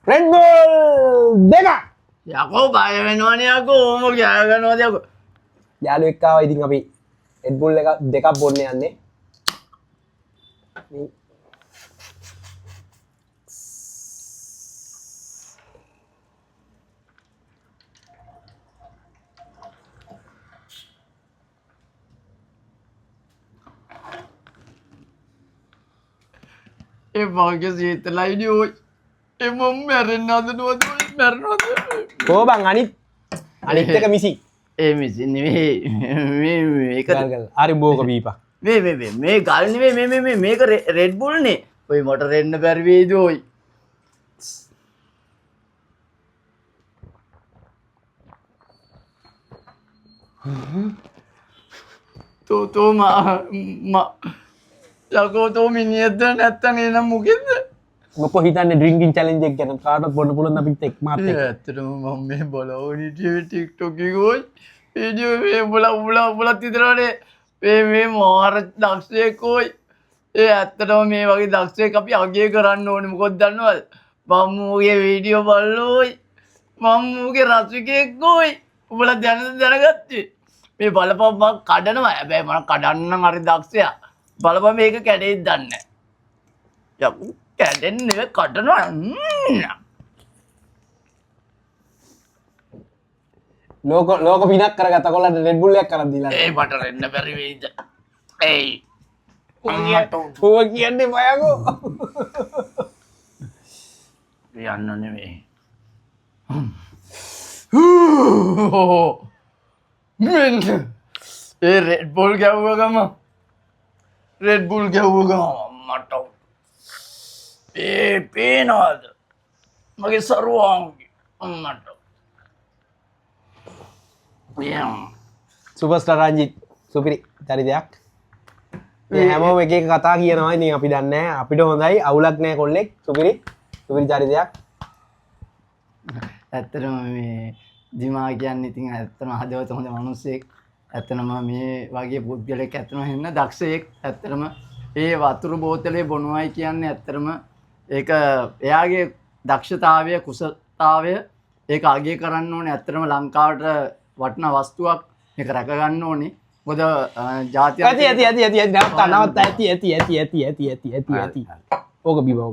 Red Bull දෙක. යකෝ බය වෙනවනේ යකෝ ඕම ගෑ ගන්නවද යකෝ. යාළුවෙක් ආවා ඉතින් අපි Red Bull එක දෙකක් බොන්න යන්නේ. ඒ වාගේ සීතලයිනේ ඔය. ඒ මම මැරෙන්න හදනවද මැරෙනවද? කොහොමද අනිත් එක මිසි. ඒ මිසින් නෙවෙයි මේක ගල් හරි බෝක බීපා. මේ ගල් නෙවෙයි මේක රෙඩ් බුල් නේ. ඔය මට රෙන්න බැරි වේද ඔය. තෝ යකෝ තෝ මිනිහද නැත්තම් එනම් මොකෙද? මොකෝ හිතන්නේ ඩ්‍රින්කින් චැලෙන්ජ් එක ගැන කාටවත් බොන්න පුළුවන් අපිත් එක්ක මාත් එක්ක. ඇත්තටම මම මේ බලවනි TikTok එකේ ගොයි වීඩියෝ මේ උඹලා තිතරනේ මේ මාර දක්ෂයෙක් කොයි. ඒ ඇත්තටම මේ වගේ දක්ෂයෙක් අපි අගය කරන්න ඕනේ. මොකද දන්නවද? මම්මුගේ වීඩියෝ බලලෝයි. මම්මුගේ රසිකයෙක් කොයි. උඹලා දැනගත්තේ. මේ බලපන් මම කඩනවා. හැබැයි මම කඩන්නම් හරි දක්ෂයා. බලපන් මේක කැඩෙයිද දන්නේ නැහැ. යකෝ කැඩෙන්නේ කඩනවා. ලෝක පිනක් කරගත්ත කොල්ලන්ට Red Bull එකක් කරන් දීලා. ඒ මට රෙන්න බැරි වෙයිද? ඒයි. ඌව කියන්නේ බයකෝ. යන්න නෙවෙයි. මෙන්න ඒ Red Bull ගැව්ව ගම මට පේනවාද මගේ සරුවාන්ගේ මට සුපර්ස්ටාර් රංජිත් සුපිරි චරිතයක්. මේ හැමෝම එක එක කතා කියනවා. ඉතින් අපි දන්නේ නැහැ. අපිට හොඳයි අවුලක් නැහැ කොල්ලෙක්. සුපිරි චරිතයක්. ඇත්තටම මේ දිමා කියන්නේ ඉතින් ඇත්තටම හදවත හොඳ මිනිස්සෙක්. ඇත්තටම මේ වගේ පුද්ගලෙක් ඇත්තටම හෙන්න දක්ෂයෙක්. ඇත්තටම ඒ වතුර බෝතලේ බොනවයි කියන්නේ ඇත්තටම ඒක එයාගේ දක්ෂතාවය කුසලතාවය ඒක අගය කරන්න ඕනේ. ඇත්තටම ලංකාවට වටිනා වස්තුවක් මේක රැක ගන්න ඕනේ. මොකද ජාතිය ඇති. නවත්ත ඇති. ඕක බිවෝ.